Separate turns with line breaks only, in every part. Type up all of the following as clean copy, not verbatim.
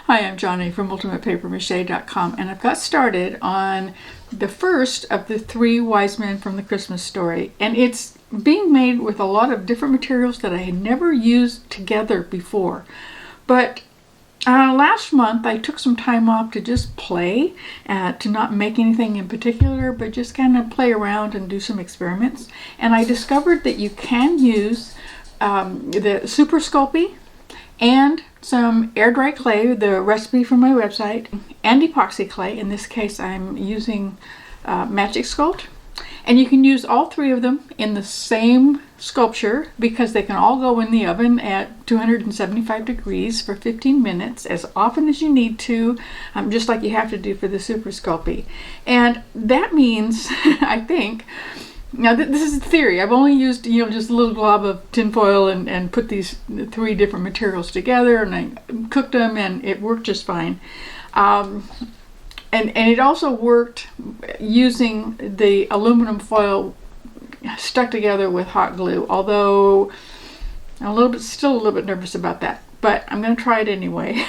Hi, I'm Johnny from UltimatePaperMache.com, and I've got started on the first of the three wise men from the Christmas story, and it's being made with a lot of different materials that I had never used together before. But last month I took some time off to just play, to not make anything in particular, but just kind of play around and do some experiments. And I discovered that you can use the Super Sculpey and some air dry clay, the recipe from my website, and epoxy clay. In this case I'm using Magic Sculpt. And you can use all three of them in the same sculpture because they can all go in the oven at 275 degrees for 15 minutes as often as you need to, just like you have to do for the Super Sculpey. And that means, I think, now this is a theory. I've only used, just a little glob of tinfoil and put these three different materials together, and I cooked them and it worked just fine. And it also worked using the aluminum foil stuck together with hot glue, although I'm still a little bit nervous about that, but I'm going to try it anyway.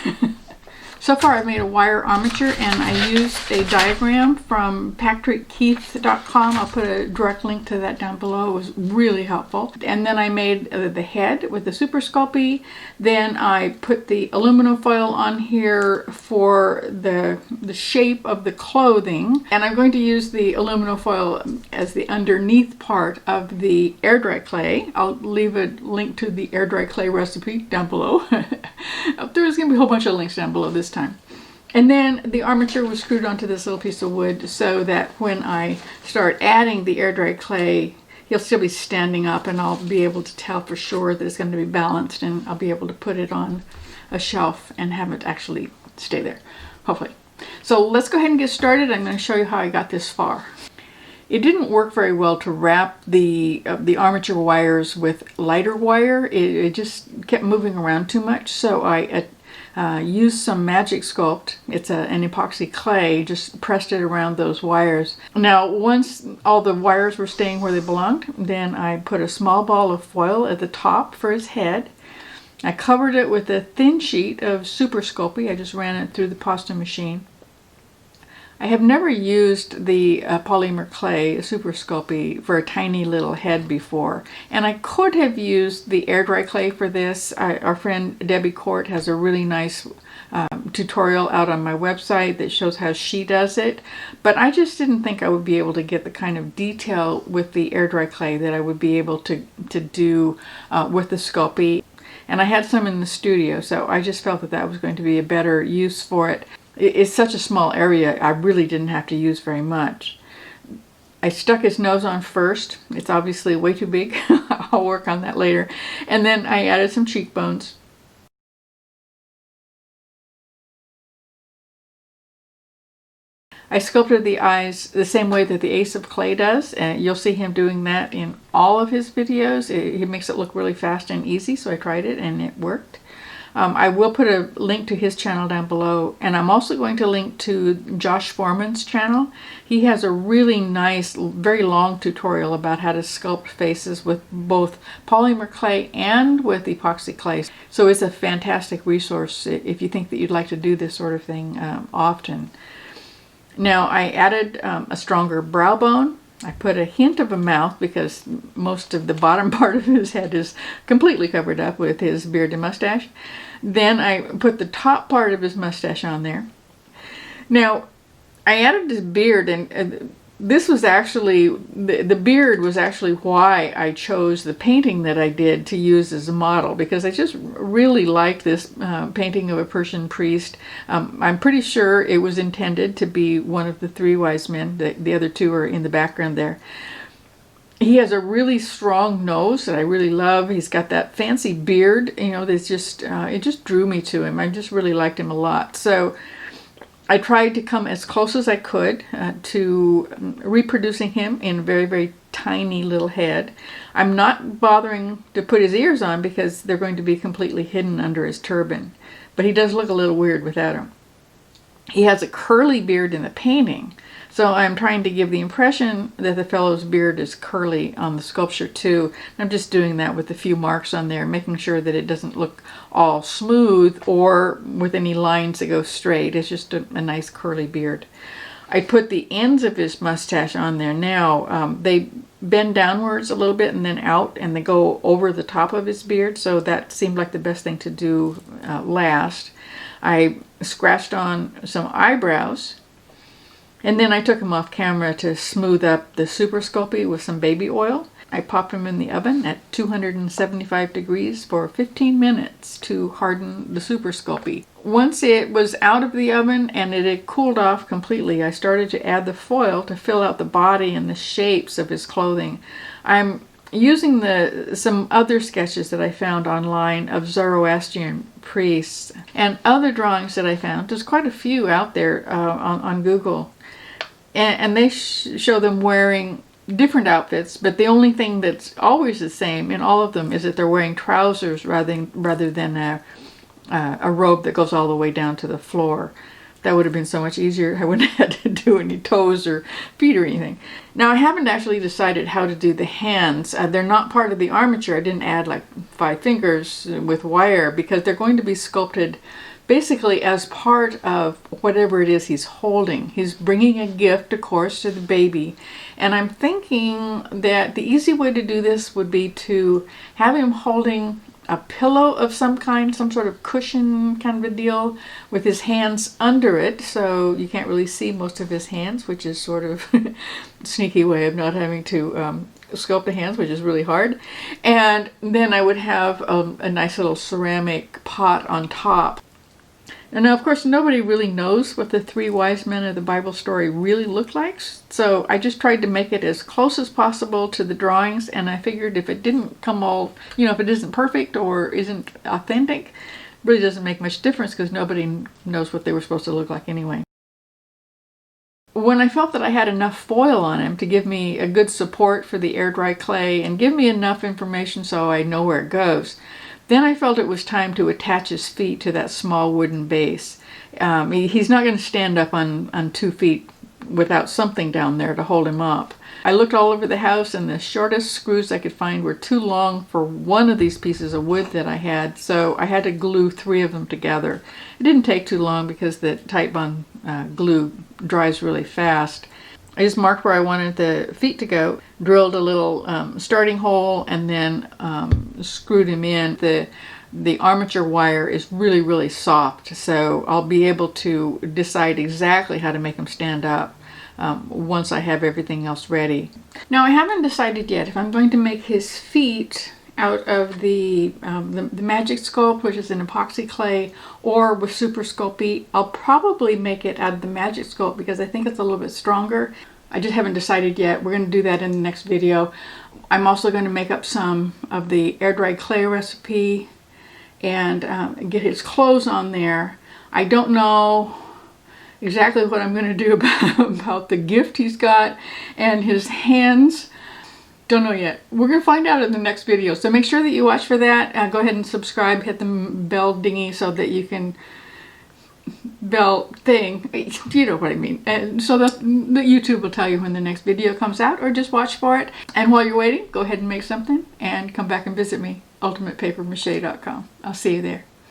So far I've made a wire armature, and I used a diagram from patrickkeith.com. I'll put a direct link to that down below. It was really helpful. And then I made the head with the Super Sculpey. Then I put the aluminum foil on here for the shape of the clothing. And I'm going to use the aluminum foil as the underneath part of the air dry clay. I'll leave a link to the air dry clay recipe down below. There's going to be a whole bunch of links down below this time. And then the armature was screwed onto this little piece of wood so that when I start adding the air dry clay, he'll still be standing up, and I'll be able to tell for sure that it's going to be balanced, and I'll be able to put it on a shelf and have it actually stay there, hopefully. So let's go ahead and get started. I'm going to show you how I got this far. It didn't work very well to wrap the armature wires with lighter wire. It just kept moving around too much, so I used some Magic Sculpt. It's an epoxy clay, just pressed it around those wires. Now, once all the wires were staying where they belonged, then I put a small ball of foil at the top for his head. I covered it with a thin sheet of Super Sculpey. I just ran it through the pasta machine. I have never used the polymer clay Super Sculpey for a tiny little head before, and I could have used the air dry clay for this. Our friend Debbie Court has a really nice tutorial out on my website that shows how she does it, but I just didn't think I would be able to get the kind of detail with the air dry clay that I would be able to do with the Sculpey. And I had some in the studio, so I just felt that that was going to be a better use for it. It's such a small area, I really didn't have to use very much. I stuck his nose on first. It's obviously way too big. I'll work on that later. And then I added some cheekbones. I sculpted the eyes the same way that the Ace of Clay does, and you'll see him doing that in all of his videos. He makes it look really fast and easy, so I tried it and it worked. I will put a link to his channel down below, and I'm also going to link to Josh Foreman's channel. He has a really nice, very long tutorial about how to sculpt faces with both polymer clay and with epoxy clay. So it's a fantastic resource if you think that you'd like to do this sort of thing often. Now I added a stronger brow bone. I put a hint of a mouth because most of the bottom part of his head is completely covered up with his beard and mustache. Then I put the top part of his mustache on there. Now, I added his beard, and this was actually, the beard was actually why I chose the painting that I did to use as a model, because I just really liked this painting of a Persian priest. I'm pretty sure it was intended to be one of the three wise men. The other two are in the background there. He has a really strong nose that I really love. He's got that fancy beard, that's just, it just drew me to him. I just really liked him a lot. So I tried to come as close as I could to reproducing him in a very, very tiny little head. I'm not bothering to put his ears on because they're going to be completely hidden under his turban, but he does look a little weird without them. He has a curly beard in the painting. So I'm trying to give the impression that the fellow's beard is curly on the sculpture too. I'm just doing that with a few marks on there, making sure that it doesn't look all smooth or with any lines that go straight. It's just a nice curly beard. I put the ends of his mustache on there now. They bend downwards a little bit and then out, and they go over the top of his beard, so that seemed like the best thing to do last. I scratched on some eyebrows, and then I took them off camera to smooth up the Super Sculpey with some baby oil. I popped them in the oven at 275 degrees for 15 minutes to harden the Super Sculpey. Once it was out of the oven and it had cooled off completely, I started to add the foil to fill out the body and the shapes of his clothing. I'm using some other sketches that I found online of Zoroastrian priests and other drawings that I found. There's quite a few out there on Google. And they show them wearing different outfits, but the only thing that's always the same in all of them is that they're wearing trousers rather than a robe that goes all the way down to the floor. That would have been so much easier. I wouldn't have had to do any toes or feet or anything. Now, I haven't actually decided how to do the hands. They're not part of the armature. I didn't add like 5 fingers with wire because they're going to be sculpted basically as part of whatever it is he's holding. He's bringing a gift, of course, to the baby. And I'm thinking that the easy way to do this would be to have him holding a pillow of some kind, some sort of cushion kind of a deal, with his hands under it, so you can't really see most of his hands, which is sort of a sneaky way of not having to sculpt the hands, which is really hard. And then I would have a nice little ceramic pot on top. And now, of course, nobody really knows what the 3 wise men of the Bible story really look like. So I just tried to make it as close as possible to the drawings. And I figured if it didn't come all, if it isn't perfect or isn't authentic, it really doesn't make much difference because nobody knows what they were supposed to look like anyway. When I felt that I had enough foil on him to give me a good support for the air dry clay and give me enough information so I know where it goes, then I felt it was time to attach his feet to that small wooden base. He's not going to stand up on 2 feet without something down there to hold him up. I looked all over the house, and the shortest screws I could find were too long for one of these pieces of wood that I had, so I had to glue 3 of them together. It didn't take too long because the Titebond glue dries really fast. I just marked where I wanted the feet to go, drilled a little starting hole, and then screwed him in. The armature wire is really, really soft, so I'll be able to decide exactly how to make him stand up once I have everything else ready. Now, I haven't decided yet if I'm going to make his feet out of the Magic Sculpt, which is an epoxy clay, or with Super Sculpey. I'll probably make it out of the Magic Sculpt because I think it's a little bit stronger. I just haven't decided yet. We're going to do that in the next video. I'm also going to make up some of the air dry clay recipe and get his clothes on there. I don't know exactly what I'm going to do about the gift he's got and his hands. Don't know yet. We're going to find out in the next video. So make sure that you watch for that. Go ahead and subscribe, hit the bell dingy so that you can bell thing, you know what I mean, and so that the YouTube will tell you when the next video comes out, or just watch for it. And while you're waiting, go ahead and make something and come back and visit me, ultimatepapermache.com. I'll see you there.